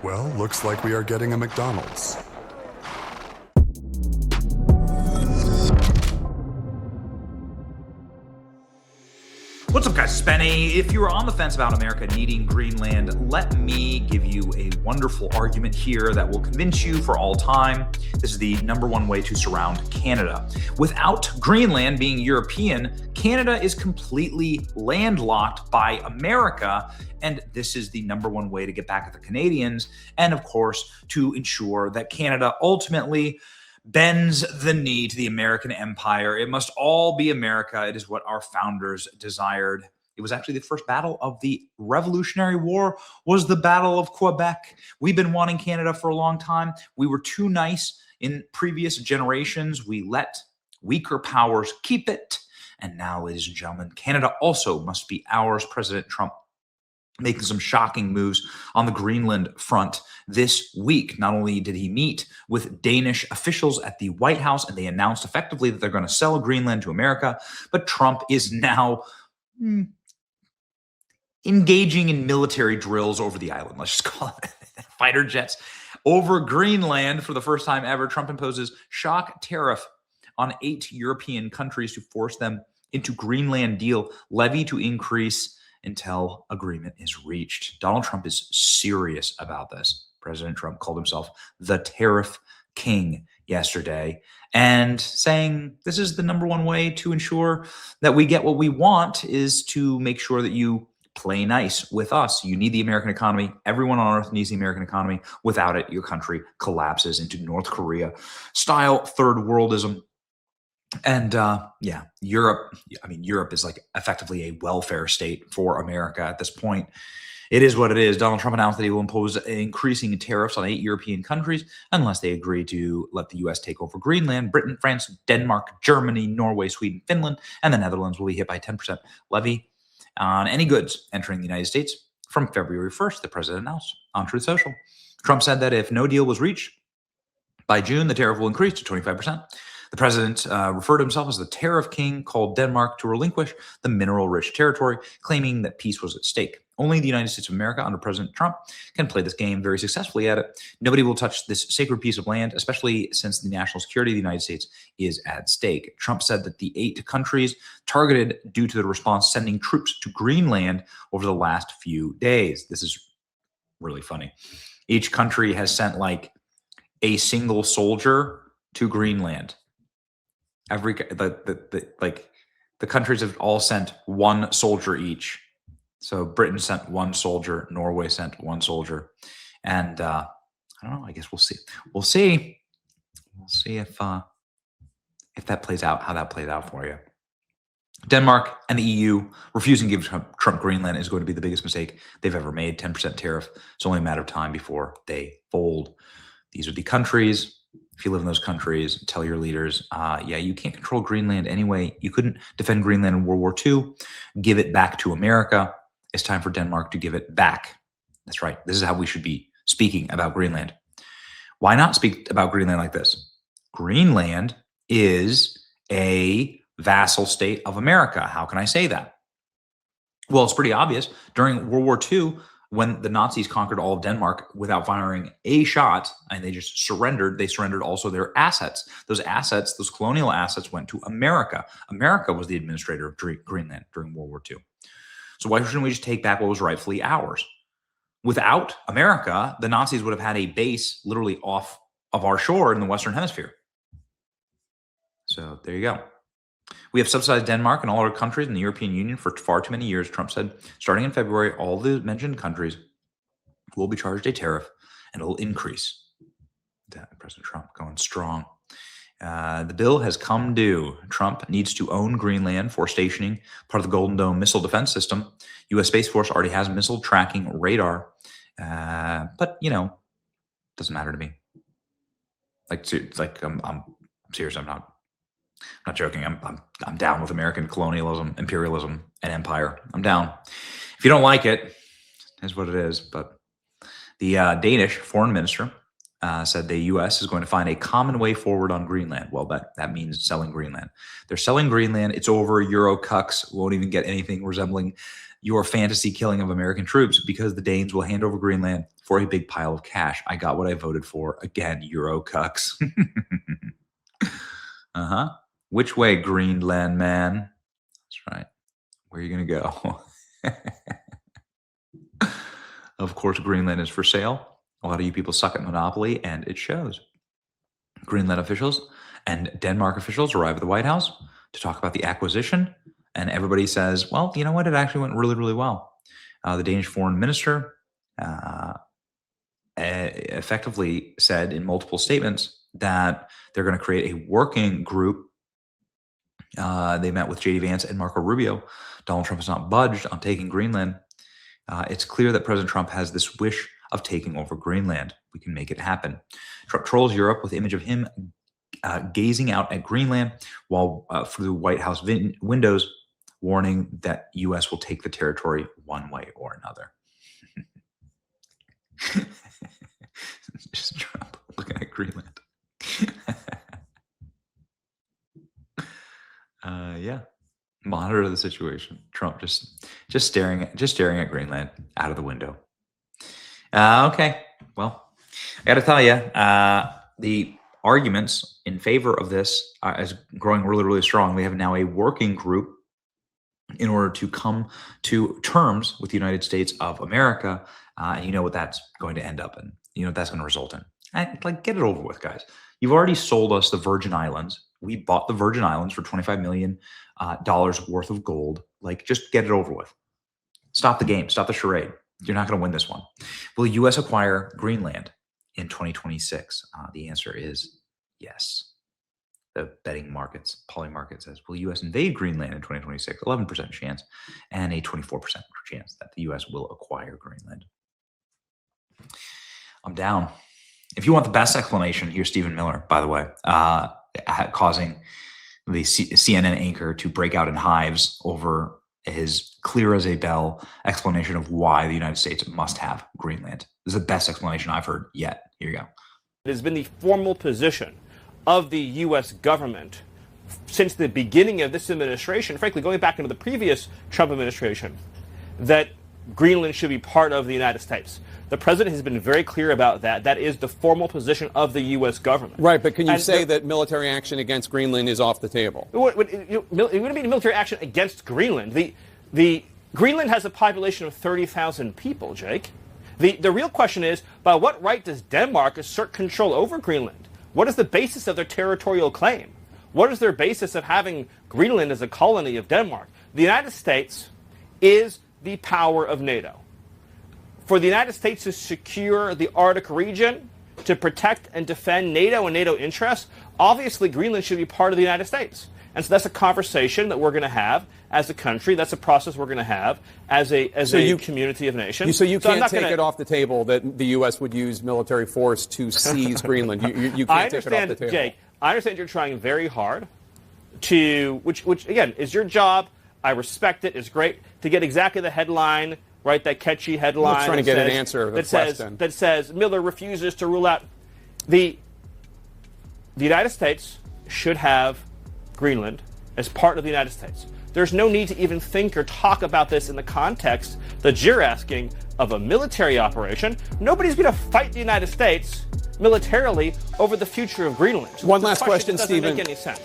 Well, looks like we are getting a McDonald's. What's up, guys? It's Benny. If you were on the fence about America needing Greenland, let me give you a wonderful argument here that will convince you for all time. This is the #1 way to surround Canada. Without Greenland being European, Canada is completely landlocked by America, and this is the #1 way to get back at the Canadians, and of course, to ensure that Canada ultimately bends the knee to the American empire. It must all be America. It is what our founders desired. It was actually the first battle of the Revolutionary War, was the Battle of Quebec. We've been wanting Canada for a long time. We were too nice in previous generations. We let weaker powers keep it. And now, ladies and gentlemen, Canada also must be ours. President Trump making some shocking moves on the Greenland front this week. Not only did he meet with Danish officials at the White House, and they announced effectively that they're going to sell Greenland to America, but Trump is now engaging in military drills over the island. Let's just call it fighter jets over Greenland for the first time ever. Trump imposes shock tariff on 8 European countries to force them into Greenland deal levy to increase until agreement is reached. Donald Trump is serious about this. President Trump called himself the tariff king yesterday, and saying this is the #1 way to ensure that we get what we want is to make sure that you play nice with us. You need the American economy. Everyone on earth needs the American economy. Without it, your country collapses into North Korea style third worldism. And yeah, Europe is like effectively a welfare state for America at this point. It is what it is. Donald Trump announced that he will impose increasing tariffs on 8 European countries unless they agree to let the U.S. take over Greenland. Britain, France, Denmark, Germany, Norway, Sweden, Finland, and the Netherlands will be hit by 10% levy on any goods entering the United States from February 1st, the president announced on Truth Social. Trump said that if no deal was reached by June, the tariff will increase to 25%. The president referred to himself as the tariff king, called Denmark to relinquish the mineral-rich territory, claiming that peace was at stake. Only the United States of America under President Trump can play this game very successfully at it. Nobody will touch this sacred piece of land, especially since the national security of the United States is at stake. Trump said that the 8 countries targeted due to the response sending troops to Greenland over the last few days. This is really funny. Each country has sent like a single soldier to Greenland. The countries have all sent 1 soldier each. So Britain sent 1 soldier, Norway sent 1 soldier, and I don't know. I guess we'll see. We'll see if that plays out. How that plays out for you. Denmark and the EU refusing to give Trump Greenland is going to be the biggest mistake they've ever made. 10% tariff. It's only a matter of time before they fold. These are the countries. If you live in those countries, tell your leaders, yeah, you can't control Greenland anyway. You couldn't defend Greenland in World War II. Give it back to America. It's time for Denmark to give it back. That's right. This is how we should be speaking about Greenland. Why not speak about Greenland like this? Greenland is a vassal state of America. How can I say that? Well, it's pretty obvious. During World War II, when the Nazis conquered all of Denmark without firing a shot, and they just surrendered, they surrendered also their assets. Those assets, those colonial assets, went to America. America was the administrator of Greenland during World War II. So why shouldn't we just take back what was rightfully ours? Without America, the Nazis would have had a base literally off of our shore in the Western Hemisphere. So there you go. We have subsidized Denmark and all other countries in the European Union for far too many years. Trump said, starting in February, all the mentioned countries will be charged a tariff, and it will increase. President Trump going strong. The bill has come due. Trump needs to own Greenland for stationing, part of the Golden Dome missile defense system. U.S. Space Force already has missile tracking radar. But, you know, doesn't matter to me. I'm serious. I'm not joking. I'm down with American colonialism, imperialism, and empire. I'm down. If you don't like it, it's what it is. But the Danish foreign minister said the U.S. is going to find a common way forward on Greenland. Well, that means selling Greenland. They're selling Greenland. It's over. Euro cucks won't even get anything resembling your fantasy killing of American troops because the Danes will hand over Greenland for a big pile of cash. I got what I voted for. Again, Euro cucks. Uh-huh. Which way, Greenland man? That's right. Where are you going to go? Of course, Greenland is for sale. A lot of you people suck at Monopoly, and it shows. Greenland officials and Denmark officials arrive at the White House to talk about the acquisition, and everybody says, well, you know what? It actually went really, really well. The Danish foreign minister effectively said in multiple statements that they're going to create a working group. They met with J.D. Vance and Marco Rubio. Donald Trump has not budged on taking Greenland. It's clear that President Trump has this wish of taking over Greenland. We can make it happen. Trump trolls Europe with the image of him gazing out at Greenland while through the White House windows, warning that U.S. will take the territory one way or another. Just Trump looking at Greenland. Yeah. Monitor the situation. Trump just staring at Greenland out of the window. Okay. Well, I got to tell you, the arguments in favor of this is growing really, really strong. We have now a working group in order to come to terms with the United States of America. And you know what that's going to end up in. You know what that's going to result in. Like, get it over with, guys. You've already sold us the Virgin Islands. We bought the Virgin Islands for $25 million worth of gold. Like, just get it over with. Stop the game. Stop the charade. You're not going to win this one. Will the U.S. acquire Greenland in 2026? The answer is yes. The betting markets, Polymarket says, will the U.S. invade Greenland in 2026? 11% chance and a 24% chance that the U.S. will acquire Greenland. I'm down. If you want the best explanation, here's Stephen Miller, by the way, causing the CNN anchor to break out in hives over his clear as a bell explanation of why the United States must have Greenland. This is the best explanation I've heard yet. Here you go. It has been the formal position of the U.S. government since the beginning of this administration, frankly, going back into the previous Trump administration, that Greenland should be part of the United States. The president has been very clear about that. That is the formal position of the U.S. government. Right, but can you say that military action against Greenland is off the table? It wouldn't be military action against Greenland. The Greenland has a population of 30,000 people, Jake. The real question is, by what right does Denmark assert control over Greenland? What is the basis of their territorial claim? What is their basis of having Greenland as a colony of Denmark? The United States is the power of NATO. For the United States to secure the Arctic region, to protect and defend NATO and NATO interests, obviously Greenland should be part of the United States. And so that's a conversation that we're going to have as a country. That's a process we're going to have as a community of nations. So you can't take it off the table that the U.S. would use military force to seize Greenland. You can't take it off the table. Jake, I understand you're trying very hard to, which again, is your job. I respect it. It's great to get exactly the headline, right? That catchy headline. I'm trying to get an answer to the question. That says Miller refuses to rule out the United States should have Greenland as part of the United States. There's no need to even think or talk about this in the context that you're asking of a military operation. Nobody's going to fight the United States militarily over the future of Greenland. One last question, doesn't Stephen. make any sense.